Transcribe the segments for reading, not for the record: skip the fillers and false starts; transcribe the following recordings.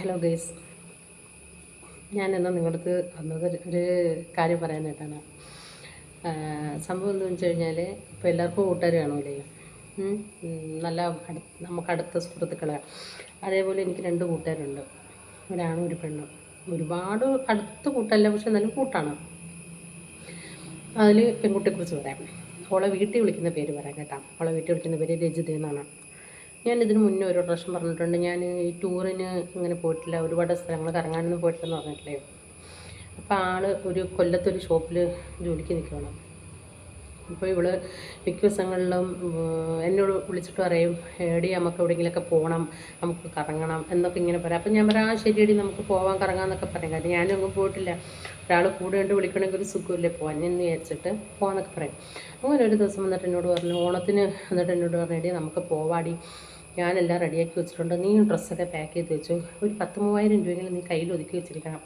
Hello guys, ഞാനെന്നാ നിങ്ങളടുത്ത് വന്നത് ഒരു കാര്യം പറയാനായിട്ടാണ്. സംഭവം എന്താണെന്ന് വെച്ച് കഴിഞ്ഞാൽ, ഇപ്പോൾ എല്ലാവർക്കും കൂട്ടുകാർ കാണൂലേ, നല്ല നമുക്കടുത്ത സുഹൃത്തുക്കളെ. അതേപോലെ എനിക്ക് 2 കൂട്ടുകാരുണ്ട്, ഒരാണും ഒരു പെണ്ണും. ഒരുപാട് അടുത്ത കൂട്ടല്ല, പക്ഷെ നല്ല കൂട്ടാണ്. അതിൽ പെൺകുട്ടിയെക്കുറിച്ച് പറയാം. അവളെ വീട്ടിൽ വിളിക്കുന്ന പേര് പറയാം കേട്ടോ. അവളെ വീട്ടിൽ വിളിക്കുന്ന പേര് രജിത എന്നാണ്. ഞാൻ ഇതിന് മുന്നേ ഒരു പ്രാവശ്യം പറഞ്ഞിട്ടുണ്ട്, ഞാൻ ഈ ടൂറിന് ഇങ്ങനെ പോയിട്ടില്ല, ഒരുപാട് സ്ഥലങ്ങൾ കറങ്ങാനൊന്നും പോയിട്ടില്ലെന്ന് പറഞ്ഞിട്ടില്ലേ. അപ്പോൾ ആൾ ഒരു കൊല്ലത്തൊരു ഷോപ്പിൽ ജോലിക്ക് നിൽക്കുകയാണ്. അപ്പോൾ ഇവൾ മിക്ക ദിവസങ്ങളിലും എന്നോട് വിളിച്ചിട്ട് പറയും, എടി നമുക്ക് എവിടെയെങ്കിലുമൊക്കെ പോകണം, നമുക്ക് കറങ്ങണം എന്നൊക്കെ ഇങ്ങനെ പറയാം. അപ്പം ഞാൻ പറയാം, ശരിയടി നമുക്ക് പോകാൻ കറങ്ങാമെന്നൊക്കെ പറയും. കാര്യം ഞാനൊന്നും പോയിട്ടില്ല, ഒരാൾ കൂടെ കണ്ട് വിളിക്കണമെങ്കിൽ ഒരു സുഖമില്ലേ പോകാൻ എന്ന് വിചാരിച്ചിട്ട് പോകാമെന്നൊക്കെ പറയും. അങ്ങനെ ഒരു ദിവസം വന്നിട്ട് എന്നോട് പറഞ്ഞു, ഓണത്തിന് എന്നിട്ട് എന്നോട് പറഞ്ഞു, എടി നമുക്ക് പോവാടി, ഞാനെല്ലാം റെഡിയാക്കി വെച്ചിട്ടുണ്ട്, നീ ഡ്രസ്സൊക്കെ പാക്ക് ചെയ്ത് വെച്ചു, ഒരു 10,000-3000 രൂപയെങ്കിലും നീ കയ്യിൽ ഒതുക്കി വെച്ചിരിക്കണം,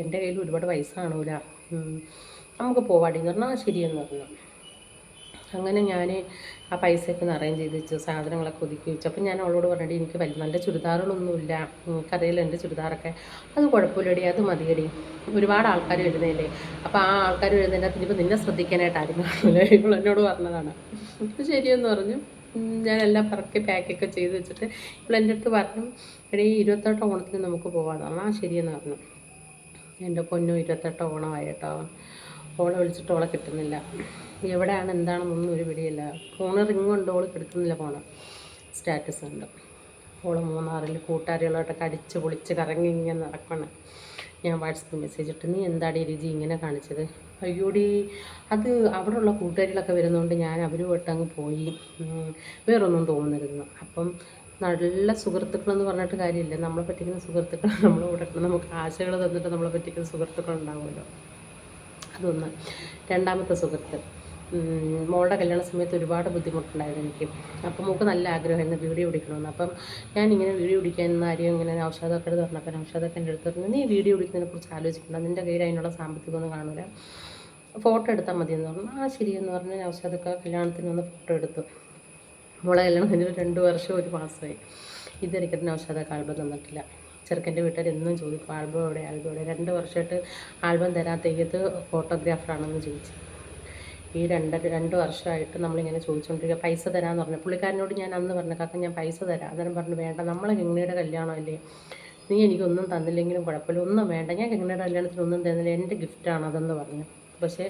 എൻ്റെ കയ്യിൽ ഒരുപാട് പൈസ കാണൂല, നമുക്ക് പോവാടി എന്ന് പറഞ്ഞാൽ ശരിയെന്ന് പറഞ്ഞു. അങ്ങനെ ഞാൻ ആ പൈസയൊക്കെ ഒന്ന് അറേഞ്ച് ചെയ്ത് വെച്ചു, സാധനങ്ങളൊക്കെ ഒതുക്കി വെച്ചു. അപ്പം ഞാൻ അവളോട് പറഞ്ഞിട്ട് എനിക്ക് നല്ല ചുരിദാറുകളൊന്നുമില്ല, എനിക്കറിയില്ല എൻ്റെ ചുരിദാറൊക്കെ, അത് കുഴപ്പമില്ലടി, അത് മതിയടി, ഒരുപാട് ആൾക്കാർ വരുന്നതല്ലേ, അപ്പോൾ ആ ആൾക്കാർ വരുന്നതിൻ്റെ ഇനിയിപ്പോൾ നിന്നെ ശ്രദ്ധിക്കാനായിട്ട് ആരും കാണില്ല, ഇവൾ എന്നോട് പറഞ്ഞതാണ്. ശരിയെന്ന് പറഞ്ഞു. ഞാനെല്ലാം പറക്കി പാക്കൊക്കെ ചെയ്ത് വെച്ചിട്ട് ഇവളെൻ്റെ അടുത്ത് പറഞ്ഞു, എടീ 28 ഓണത്തിന് നമുക്ക് പോകാമെന്ന്. ആ ശരിയെന്ന് പറഞ്ഞു. എൻ്റെ പൊന്നും 28 ഓണമായി കേട്ടോ. ഓളെ വിളിച്ചിട്ട് ഓളെ കിട്ടുന്നില്ല, എവിടെയാണ് എന്താണെന്നൊന്നും ഒരു പിടിയില്ല. ഫോണ് റിങ് കൊണ്ട് ഓൾ കിടക്കുന്നില്ല, ഫോണ് സ്റ്റാറ്റസ് ഉണ്ട്. ഓൾ മൂന്നാറിൽ കൂട്ടുകാരികളായിട്ടൊക്കെ അടിച്ച് പൊളിച്ച് കറങ്ങി ഇങ്ങനെ നടക്കണം. ഞാൻ വാട്സപ്പിൽ മെസ്സേജ് ഇട്ട്, നീ എന്താടി രുചി ഇങ്ങനെ കാണിച്ചത്? അയ്യോടി, അത് അവിടെയുള്ള കൂട്ടുകാരികളൊക്കെ വരുന്നതുകൊണ്ട് ഞാൻ അവരുമായിട്ട് അങ്ങ് പോയി, വേറൊന്നും തോന്നരുതെന്ന്. അപ്പം നല്ല സുഹൃത്തുക്കളെന്ന് പറഞ്ഞിട്ട് കാര്യമില്ല, നമ്മളെ പറ്റിക്കുന്ന സുഹൃത്തുക്കൾ നമ്മളെ കൂടെ, നമുക്ക് ആശകൾ തന്നിട്ട് നമ്മളെ പറ്റിക്കുന്ന സുഹൃത്തുക്കൾ ഉണ്ടാവുമല്ലോ, അതൊന്ന്. രണ്ടാമത്തെ സുഹൃത്ത്, മോളുടെ കല്യാണ സമയത്ത് ഒരുപാട് ബുദ്ധിമുട്ടുണ്ടായിരുന്നു എനിക്ക്. അപ്പം മോൾക്ക് നല്ല ആഗ്രഹമായിരുന്നു വീഡിയോ പിടിക്കണമെന്ന്. അപ്പം ഞാനിങ്ങനെ വീഡിയോ പിടിക്കാൻ ആരെയും ഇങ്ങനെ നൗഷാദൊക്കെ എടുത്ത് പറഞ്ഞപ്പോൾ നൗഷാദൊക്കെ എൻ്റെ അടുത്ത് പറഞ്ഞു, നീ വീഡിയോ പിടിക്കുന്നതിനെക്കുറിച്ച് ആലോചിക്കണം, നിൻ്റെ കയ്യിൽ അതിനുള്ള സാമ്പത്തികമൊന്നും കാണില്ല, ഫോട്ടോ എടുത്താൽ മതിയെന്ന് പറഞ്ഞു. ആ ശരിയെന്ന് പറഞ്ഞ് നൗഷാദൊക്കെ കല്യാണത്തിന് വന്ന് ഫോട്ടോ എടുത്തു. മോളെ കല്യാണം കഴിഞ്ഞിട്ട് 2 വർഷം 1 മാസമായി. ഇതുവരെയ്ക്കിട്ട് നൗഷാദൊക്കെ ആൽബം തന്നിട്ടില്ല. ചെറുക്കൻ്റെ വീട്ടുകാർ എന്നും ചോദിക്കും, ആൽബം എവിടെ, ആൽബം എവിടെ. 2 വർഷമായിട്ട് ആൽബം തരാത്തേക്കത് ഫോട്ടോഗ്രാഫറാണെന്ന് ചോദിച്ചു. ഈ 2 വർഷമായിട്ട് നമ്മളിങ്ങനെ ചോദിച്ചുകൊണ്ടിരിക്കുക. പൈസ തരാമെന്ന് പറഞ്ഞു. പുള്ളിക്കാരനോട് ഞാൻ അന്ന് പറഞ്ഞു, കാക്ക ഞാൻ പൈസ തരാം. അന്നേരം പറഞ്ഞു, വേണ്ട, നമ്മളെ കിങ്ങിണിയുടെ കല്യാണമല്ലേ, നീ എനിക്കൊന്നും തന്നില്ലെങ്കിലും കുഴപ്പമില്ല, ഒന്നും വേണ്ട, ഞാൻ കിങ്ങിണിയുടെ കല്യാണത്തിന് ഒന്നും തന്നില്ല, എൻ്റെ ഗിഫ്റ്റാണ് അതെന്ന് പറഞ്ഞു. പക്ഷേ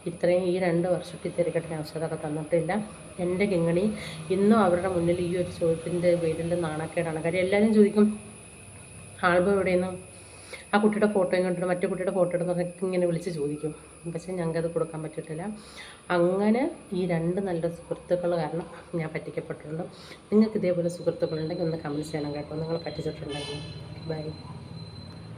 ഇത്രയും ഈ 2 വർഷത്തിൽ തിരക്കട്ടിന് അവസരമൊക്കെ തന്നിട്ടില്ല. എൻ്റെ കിങ്ങിണി ഇന്നും അവരുടെ മുന്നിൽ ഈ ഒരു ചോദ്യത്തിൻ്റെ പേരിൽ നാണക്കേടാണ്. കാര്യം എല്ലാവരും ചോദിക്കും, ആൽബം എവിടെയെന്ന്, ആ കുട്ടിയുടെ ഫോട്ടോയും കണ്ടിട്ട് മറ്റേ കുട്ടിയുടെ ഫോട്ടോ എടുത്ത് ഇങ്ങനെ വിളിച്ച് ചോദിക്കും. പക്ഷേ ഞങ്ങൾക്കത് കൊടുക്കാൻ പറ്റിയിട്ടില്ല. അങ്ങനെ ഈ 2 നല്ല സുഹൃത്തുക്കൾ കാരണം ഞാൻ പറ്റിക്കപ്പെട്ടിട്ടുണ്ട്. നിങ്ങൾക്ക് ഇതേപോലെ സുഹൃത്തുക്കളുണ്ടെങ്കിൽ ഒന്ന് കമൻറ്റ് ചെയ്യണം കേട്ടോ, നിങ്ങൾ പറ്റിച്ചിട്ടുണ്ടെങ്കിൽ. ബൈ.